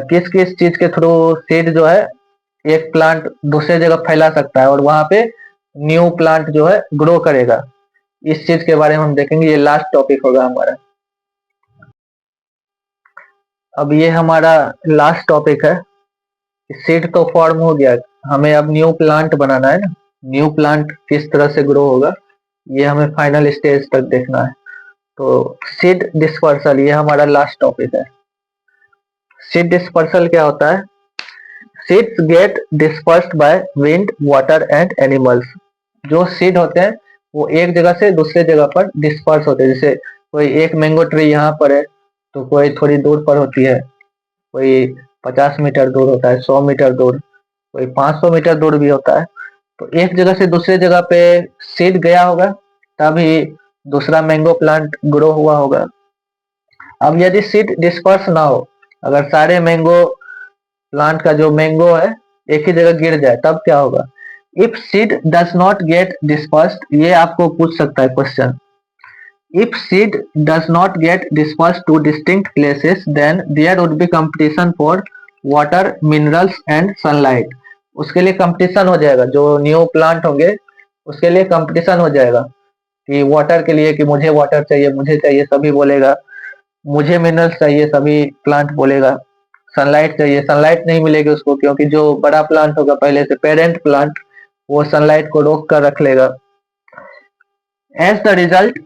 किस किस चीज के थ्रू सीड जो है एक प्लांट दूसरे जगह फैला सकता है, और वहां पे न्यू प्लांट जो है ग्रो करेगा। इस चीज के बारे में हम देखेंगे, ये लास्ट टॉपिक होगा हमारा। अब ये हमारा लास्ट टॉपिक है, सीड तो फॉर्म हो गया, हमें अब न्यू प्लांट बनाना है ना, न्यू प्लांट किस तरह से ग्रो होगा, ये हमें फाइनल स्टेज तक देखना है। तो सीड डिस्पर्सल, ये हमारा लास्ट टॉपिक है। सीड डिस्पर्सल क्या होता है, seeds get dispersed by wind, water and animals. जो सीड होते हैं वो एक जगह से दूसरे जगह पर डिस्पर्स होते हैं। जैसे कोई एक मैंगो ट्री यहाँ पर है, तो कोई थोड़ी दूर पर होती है, कोई 50 मीटर दूर होता है, 100 मीटर दूर, कोई 500 मीटर दूर भी होता है। तो एक जगह से दूसरे जगह पे सीड गया होगा, तभी दूसरा मैंगो प्लांट ग्रो हुआ होगा। अब यदि सीड डिस्पर्स ना हो, अगर सारे मैंगो प्लांट का जो मैंगो है एक ही जगह गिर जाए, तब क्या होगा, if seed does not get dispersed, ये आपको पूछ सकता है question, if seed does not get dispersed to distinct places, then there would be competition for water, minerals and sunlight. उसके लिए कंपटीशन हो जाएगा, जो न्यू प्लांट होंगे उसके लिए कंपटीशन हो जाएगा कि वाटर के लिए, कि मुझे वाटर चाहिए, मुझे चाहिए, सभी बोलेगा, मुझे मिनरल्स चाहिए, सभी प्लांट बोलेगा, सनलाइट चाहिए, सनलाइट नहीं मिलेगी उसको, क्योंकि जो बड़ा प्लांट होगा पहले से, पेरेंट प्लांट, वो सनलाइट को रोक कर रख लेगा। As the result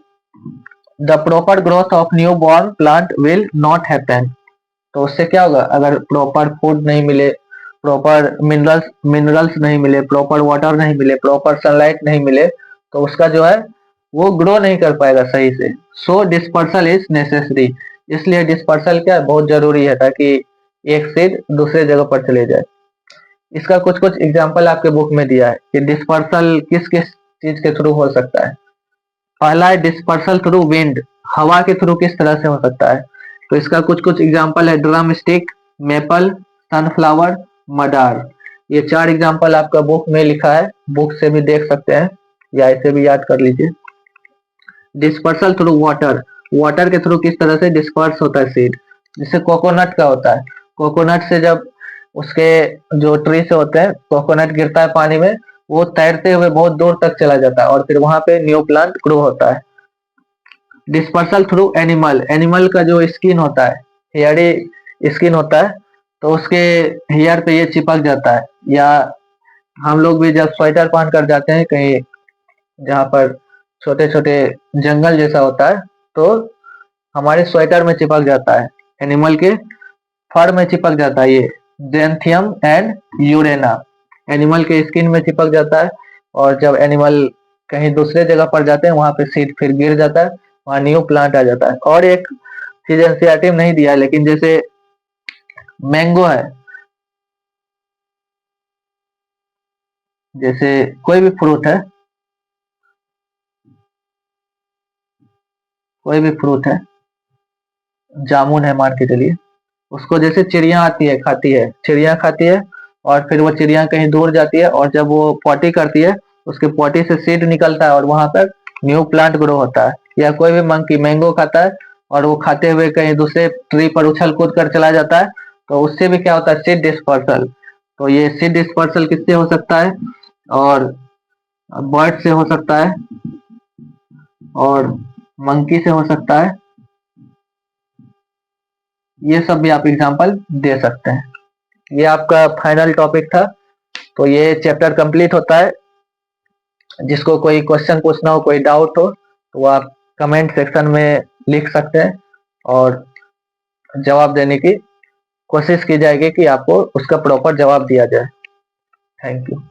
the proper growth of new born plant will not happen. तो उससे क्या होगा, अगर प्रॉपर फूड नहीं मिले, प्रॉपर मिनरल्स नहीं मिले, प्रॉपर वाटर नहीं मिले, प्रॉपर सनलाइट नहीं मिले, तो उसका जो है वो ग्रो नहीं कर पाएगा सही से। सो डिस्पर्सल इज नेसेसरी, इसलिए डिस्पर्सल क्या है, बहुत जरूरी है, ताकि एक सीड दूसरे जगह पर चले जाए। इसका कुछ कुछ एग्जाम्पल आपके बुक में दिया है कि डिस्पर्सल किस किस चीज के थ्रू हो सकता है। पहला है डिस्पर्सल थ्रू विंड, हवा के थ्रू किस तरह से हो सकता है, तो इसका कुछ कुछ एग्जाम्पल है, ड्रम स्टिक, मेपल, सनफ्लावर, मडार। ये 4 एग्जाम्पल आपका बुक में लिखा है, बुक से भी देख सकते हैं या ऐसे भी याद कर लीजिए। डिस्पर्सल थ्रू वाटर, वाटर के थ्रू किस तरह से डिस्पर्स होता है सीड, जिससे कोकोनट का होता है। कोकोनट से जब उसके जो ट्री से होते हैं, कोकोनट गिरता है पानी में, वो तैरते हुए बहुत दूर तक चला जाता है और फिर वहां पे न्यू प्लांट ग्रो होता है। डिस्पर्सल थ्रू एनिमल, एनिमल का जो स्किन होता है, हेयरी स्किन होता है, तो उसके हेयर पे ये चिपक जाता है। या हम लोग भी जब स्वेटर पहन कर जाते हैं कहीं जहाँ पर छोटे छोटे जंगल जैसा होता है, तो हमारे स्वेटर में चिपक जाता है, एनिमल के फर में चिपक जाता है ये जेंथियम एंड यूरेना, एनिमल के स्किन में चिपक जाता है। और जब एनिमल कहीं दूसरे जगह पर जाते हैं, वहां पे सीड फिर गिर जाता है, वहां न्यू प्लांट आ जाता है। और एक चीज एनसीईआरटी में नहीं दिया है, लेकिन जैसे मैंगो है, जैसे कोई भी फ्रूट है, कोई भी फ्रूट है, जामुन है मान के चलिए, उसको जैसे चिड़िया आती है खाती है, चिड़िया खाती है, और फिर वो चिड़िया कहीं दूर जाती है, और जब वो पॉटी करती है, उसके पॉटी से सीड निकलता है और वहां पर न्यू प्लांट ग्रो होता है। या कोई भी मंकी मैंगो खाता है और वो खाते हुए कहीं दूसरे ट्री पर उछल कूद कर चला जाता है, तो उससे भी क्या होता है, सीड डिस्पर्सल। तो ये सीड डिस्पर्सल किससे हो सकता है, और बर्ड से हो सकता है, और मंकी से हो सकता है। ये सब भी आप एग्जांपल दे सकते हैं। ये आपका फाइनल टॉपिक था, तो ये चैप्टर कंप्लीट होता है। जिसको कोई क्वेश्चन पूछना हो, कोई डाउट हो, तो वो आप कमेंट सेक्शन में लिख सकते हैं और जवाब देने की कोशिश की जाएगी कि आपको उसका प्रॉपर जवाब दिया जाए। Thank you.